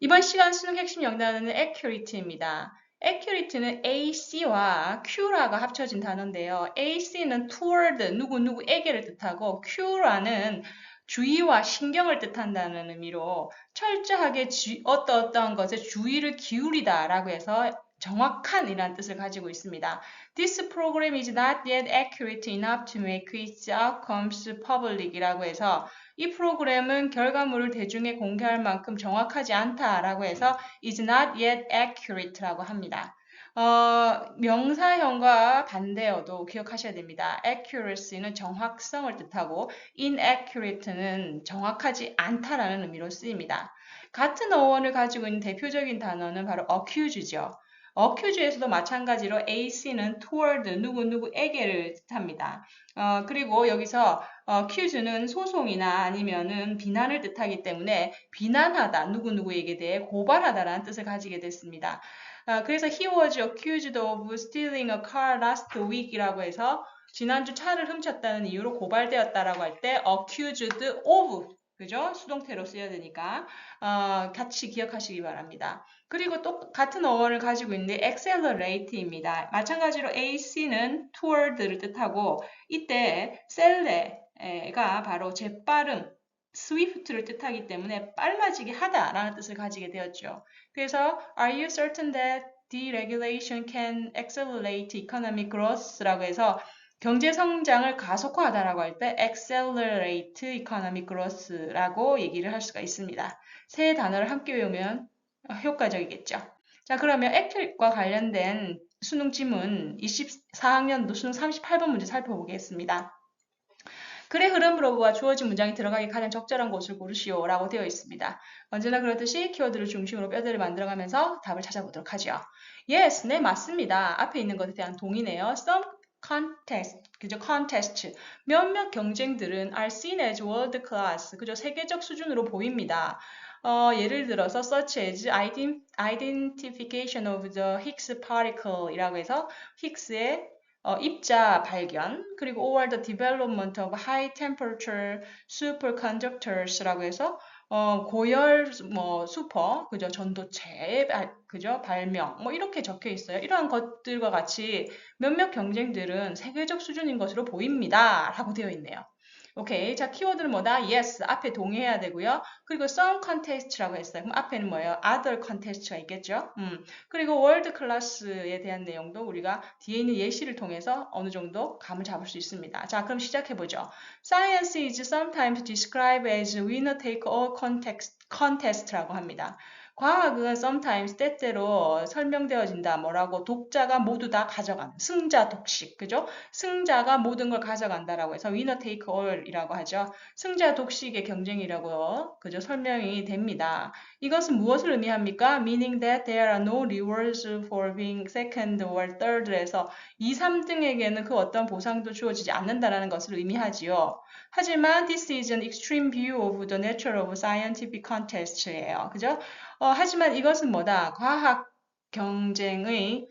이번 시간 수능 핵심 영단어는 accurate입니다. accurate는 AC와 Q라가 합쳐진 단어인데요. AC는 toward, 누구누구에게를 뜻하고 Q라는 주의와 신경을 뜻한다는 의미로 철저하게 어떠한 것에 주의를 기울이다 라고 해서 정확한 이라는 뜻을 가지고 있습니다. This program is not yet accurate enough to make its outcomes public 이라고 해서 이 프로그램은 결과물을 대중에 공개할 만큼 정확하지 않다라고 해서 is not yet accurate라고 합니다. 명사형과 반대어도 기억하셔야 됩니다. accuracy는 정확성을 뜻하고 inaccurate는 정확하지 않다라는 의미로 쓰입니다. 같은 어원을 가지고 있는 대표적인 단어는 바로 accuse죠. accuse에서도 마찬가지로 ac는 toward 누구누구에게를 뜻합니다. 그리고 여기서 accuse는 소송이나 아니면은 비난을 뜻하기 때문에 비난하다, 누구누구에게 대해 고발하다라는 뜻을 가지게 됐습니다. 그래서 he was accused of stealing a car last week 이라고 해서 지난주 차를 훔쳤다는 이유로 고발되었다라고 할 때 accused of 그죠? 수동태로 써야 되니까 같이 기억하시기 바랍니다. 그리고 또 같은 어원을 가지고 있는데 accelerate입니다. 마찬가지로 AC는 toward를 뜻하고 이때 셀레가 바로 재빠름, swift를 뜻하기 때문에 빨라지게 하다라는 뜻을 가지게 되었죠. 그래서 Are you certain that deregulation can accelerate economic growth라고 해서 경제 성장을 가속화하다라고 할 때 accelerate economic growth라고 얘기를 할 수가 있습니다. 세 단어를 함께 외우면 효과적이겠죠. 자, 그러면 액트과 관련된 수능 지문 24학년도 수능 38번 문제 살펴보겠습니다. 글의 흐름으로와 주어진 문장이 들어가기 가장 적절한 곳을 고르시오 라고 되어 있습니다. 언제나 그렇듯이 키워드를 중심으로 뼈대를 만들어가면서 답을 찾아보도록 하죠. Yes, 네 맞습니다. 앞에 있는 것에 대한 동의네요. Some contest, 그죠? contest. 몇몇 경쟁들은 are seen as world class, 그죠? 세계적 수준으로 보입니다. 예를 들어서 such as identification of the Higgs particle 이라고 해서 히그스의 입자 발견, 그리고 or the development of high temperature superconductors라고 해서 고열 슈퍼 그죠 전도체 그죠 발명 뭐 이렇게 적혀 있어요. 이러한 것들과 같이 몇몇 경쟁들은 세계적 수준인 것으로 보입니다라고 되어 있네요. 오케이. 자, 키워드는 뭐다? Yes. 앞에 동의해야 되고요. 그리고 some contest라고 했어요. 그럼 앞에는 뭐예요? other contest가 있겠죠? 그리고 world class에 대한 내용도 우리가 뒤에 있는 예시를 통해서 어느 정도 감을 잡을 수 있습니다. 자, 그럼 시작해보죠. Science is sometimes described as winner take all contest라고 합니다. 과학은 sometimes 때때로 설명되어진다. 뭐라고? 독자가 모두 다 가져간 승자 독식. 그죠? 승자가 모든 걸 가져간다라고 해서 winner take all이라고 하죠. 승자 독식의 경쟁이라고 그죠? 설명이 됩니다. 이것은 무엇을 의미합니까? Meaning that there are no rewards for being second or third에서 2, 3등에게는 그 어떤 보상도 주어지지 않는다라는 것을 의미하지요. 하지만 this is an extreme view of the nature of scientific contest예요. 그죠? 하지만 이것은 뭐다? 과학 경쟁의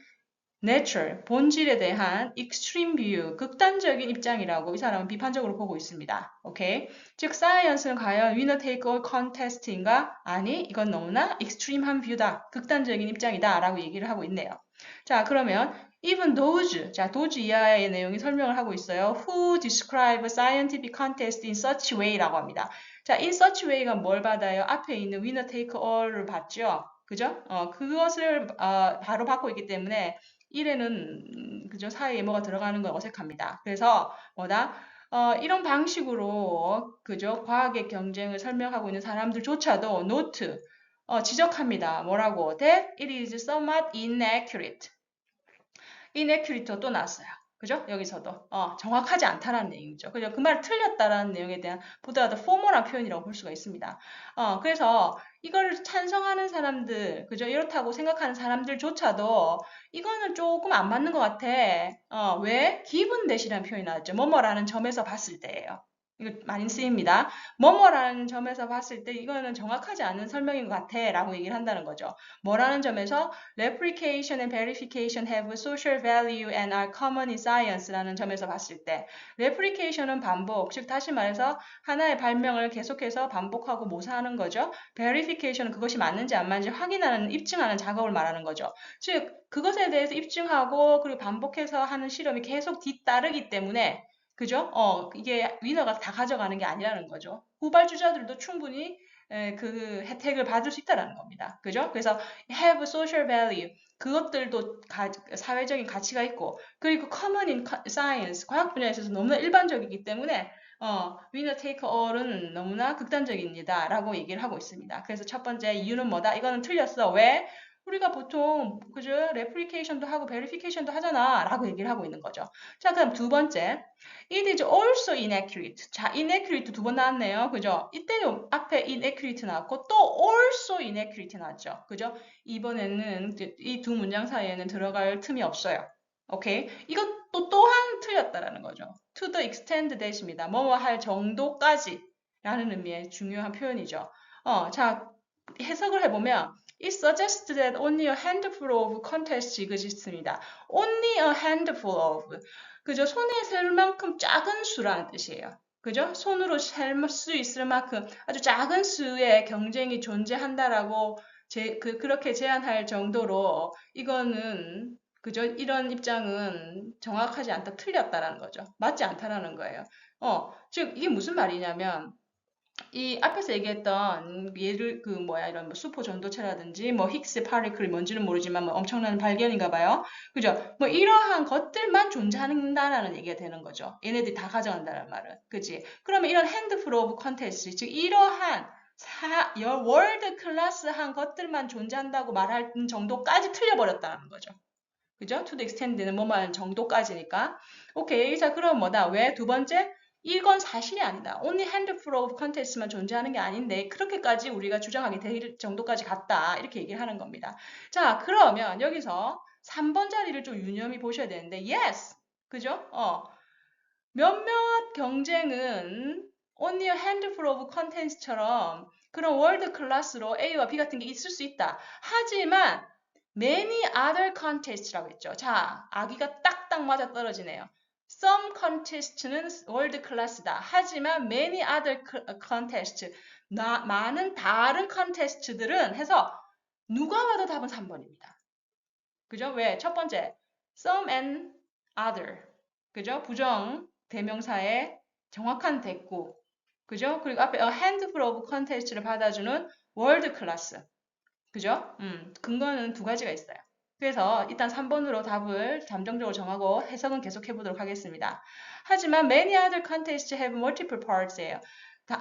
nature, 본질에 대한 extreme view, 극단적인 입장이라고 이 사람은 비판적으로 보고 있습니다. 오케이? 즉, science는 과연 winner take all contest인가? 아니, 이건 너무나 extreme한 뷰다, 극단적인 입장이다 라고 얘기를 하고 있네요. 자, 그러면 even those, 자, those 이하의 내용이 설명을 하고 있어요. Who describe scientific contest in such way라고 합니다. 자, in such way가 뭘 받아요? 앞에 있는 winner take all을 받죠? 그죠? 그것을 바로 받고 있기 때문에 1에는 그죠? 사이에 뭐가 들어가는 건 어색합니다. 그래서 뭐다? 이런 방식으로 그죠? 과학의 경쟁을 설명하고 있는 사람들조차도 note 지적합니다. 뭐라고? That it is somewhat inaccurate. inaccurate가 또 나왔어요. 그죠? 여기서도 정확하지 않다라는 내용이죠. 그죠? 그 말 틀렸다라는 내용에 대한 보다 더 포멀한 표현이라고 볼 수가 있습니다. 그래서 이걸 찬성하는 사람들, 그죠? 이렇다고 생각하는 사람들조차도 이거는 조금 안 맞는 것 같아. 왜? 기분 대시라는 표현이 나왔죠. 뭐뭐라는 점에서 봤을 때예요. 이거 많이 쓰입니다. 뭐뭐라는 점에서 봤을 때 이거는 정확하지 않은 설명인 것 같아 라고 얘기를 한다는 거죠. 뭐라는 점에서 replication and verification have social value and are common in science라는 점에서 봤을 때 replication은 반복, 즉 다시 말해서 하나의 발명을 계속해서 반복하고 모사하는 거죠. verification은 그것이 맞는지 안 맞는지 확인하는, 입증하는 작업을 말하는 거죠. 즉 그것에 대해서 입증하고 그리고 반복해서 하는 실험이 계속 뒤따르기 때문에 그죠? 이게 위너가 다 가져가는 게 아니라는 거죠. 후발주자들도 충분히 그 혜택을 받을 수 있다는 겁니다. 그죠? 그래서 have social value. 그것들도 사회적인 가치가 있고, 그리고 common in science. 과학 분야에 있어서 너무나 일반적이기 때문에, winner take all은 너무나 극단적입니다. 라고 얘기를 하고 있습니다. 그래서 첫 번째 이유는 뭐다? 이거는 틀렸어. 왜? 우리가 보통, 그죠? 레플리케이션도 하고, 베리피케이션도 하잖아. 라고 얘기를 하고 있는 거죠. 자, 그럼 두 번째. It is also inaccurate. 자, inaccurate 두 번 나왔네요. 그죠? 이때는 앞에 inaccurate 나왔고 또 also inaccurate 나왔죠. 그죠? 이번에는 이 두 문장 사이에는 들어갈 틈이 없어요. 오케이? 이것도 또한 틀렸다라는 거죠. To the extent that입니다. 뭐뭐 할 정도까지 라는 의미의 중요한 표현이죠. 자, 해석을 해보면 It suggests that only a handful of contests exist습니다. Only a handful of 그죠? 손에 셀 만큼 작은 수라는 뜻이에요. 그죠? 손으로 셀 수 있을 만큼 아주 작은 수의 경쟁이 존재한다라고 그렇게 제안할 정도로 이거는 그죠? 이런 입장은 정확하지 않다, 틀렸다라는 거죠. 맞지 않다라는 거예요. 즉 이게 무슨 말이냐면 이 앞에서 얘기했던 예를 이런 뭐 수포 전도체라든지 뭐 힉스 파리클이 뭔지는 모르지만 뭐 엄청난 발견인가 봐요. 그죠? 뭐 이러한 것들만 존재한다라는 얘기가 되는 거죠. 얘네들이 다 가져간다는 말은. 그지? 그러면 이런 핸드풀 오브 컨텐츠, 즉 이러한 월드 클래스한 것들만 존재한다고 말할 정도까지 틀려버렸다는 거죠. 그죠? to the extend는 뭐만 정도까지니까. 오케이. 자, 그럼 뭐다? 왜? 두 번째, 이건 사실이 아니다. only handful of context만 존재하는 게 아닌데 그렇게까지 우리가 주장하게 될 정도까지 갔다. 이렇게 얘기를 하는 겁니다. 자, 그러면 여기서 3번 자리를 좀 유념히 보셔야 되는데 yes. 그죠? 몇몇 경쟁은 only a handful of context처럼 그런 월드 클래스로 A와 B 같은 게 있을 수 있다. 하지만 many other context라고 했죠. 자, 아기가 딱딱 맞아 떨어지네요. Some contest는 월드 클래스다. 하지만 many other contest, 많은 다른 컨테스트들은 해서 누가 봐도 답은 3번입니다. 그죠? 왜? 첫 번째, some and other. 그죠? 부정 대명사의 정확한 대꾸. 그죠? 그리고 앞에 a handful of contest를 받아주는 월드 클래스. 그죠? 근거는 두 가지가 있어요. 그래서 일단 3번으로 답을 잠정적으로 정하고 해석은 계속 해보도록 하겠습니다. 하지만 many other contests have multiple parts예요.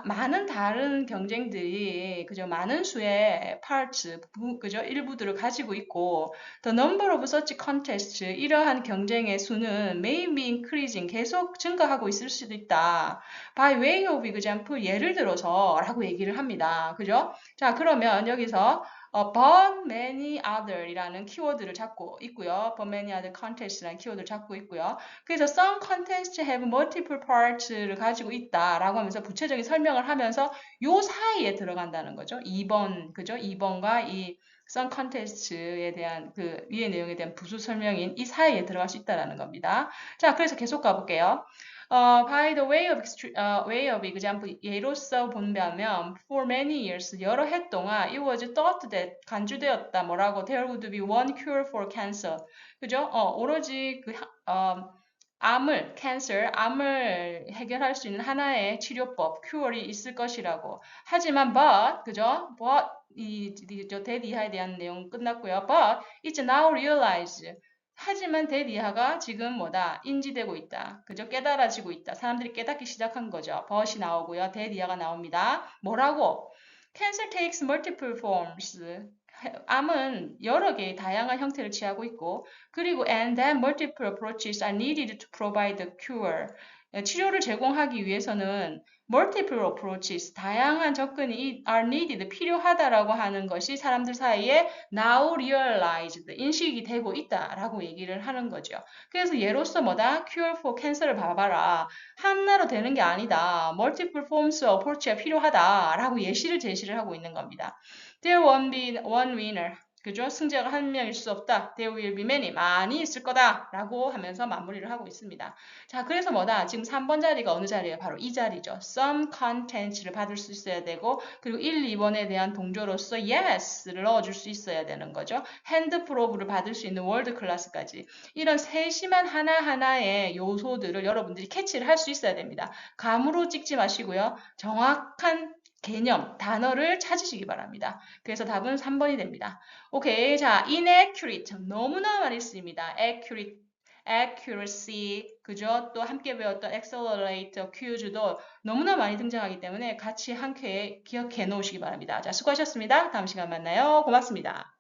많은 다른 경쟁들이 그죠? 많은 수의 parts, 그죠? 일부들을 가지고 있고 the number of such contests, 이러한 경쟁의 수는 may be increasing, 계속 증가하고 있을 수도 있다. by way of example, 예를 들어서 라고 얘기를 합니다. 그죠? 자, 그러면 여기서 but many other 이라는 키워드를 잡고 있고요. but many other contests라는 키워드를 잡고 있고요. 그래서 some contests have multiple parts를 가지고 있다라고 하면서 구체적인 설명을 하면서 요 사이에 들어간다는 거죠. 2번, 그죠? 2번과 이 some contests에 대한 그 위의 내용에 대한 부수 설명인 이 사이에 들어갈 수 있다라는 겁니다. 자, 그래서 계속 가볼게요. by the way of example, 예로서 본다면 for many years, 여러 해 동안 it was thought that 간주되었다. 뭐라고? There would be one cure for cancer. 그죠? 오로지 암을 해결할 수 있는 하나의 치료법, cure이 있을 것이라고. 하지만 but, 그죠? but that 이하에 대한 내용 끝났고요. but it's now realized. 하지만 that 이하가 지금 뭐다? 인지되고 있다. 그죠? 깨달아지고 있다. 사람들이 깨닫기 시작한 거죠. but이 나오고요. that 이하가 나옵니다. 뭐라고? Cancer takes multiple forms. 암은 여러 개의 다양한 형태를 취하고 있고, 그리고 and then multiple approaches are needed to provide the cure. 치료를 제공하기 위해서는 multiple approaches, 다양한 접근이 are needed, 필요하다라고 하는 것이 사람들 사이에 now realized, 인식이 되고 있다라고 얘기를 하는 거죠. 그래서 예로서 뭐다? cure for cancer를 봐봐라. 하나로 되는 게 아니다. multiple forms of approach가 필요하다라고 예시를 제시를 하고 있는 겁니다. There won't be one winner. 그죠? 승자가 한 명일 수 없다. There will be many. 많이 있을 거다. 라고 하면서 마무리를 하고 있습니다. 자, 그래서 뭐다? 지금 3번 자리가 어느 자리예요? 바로 이 자리죠. Some contents를 받을 수 있어야 되고, 그리고 1, 2번에 대한 동조로서 yes를 넣어줄 수 있어야 되는 거죠. hand probe를 받을 수 있는 월드 클래스까지. 이런 세심한 하나하나의 요소들을 여러분들이 캐치를 할 수 있어야 됩니다. 감으로 찍지 마시고요. 정확한 개념, 단어를 찾으시기 바랍니다. 그래서 답은 3번이 됩니다. 오케이. 자, inaccurate. 너무나 많이 쓰입니다. accurate, accuracy. 그죠? 또 함께 배웠던 accelerate, accuse도 너무나 많이 등장하기 때문에 같이 한 큐에 기억해 놓으시기 바랍니다. 자, 수고하셨습니다. 다음 시간 만나요. 고맙습니다.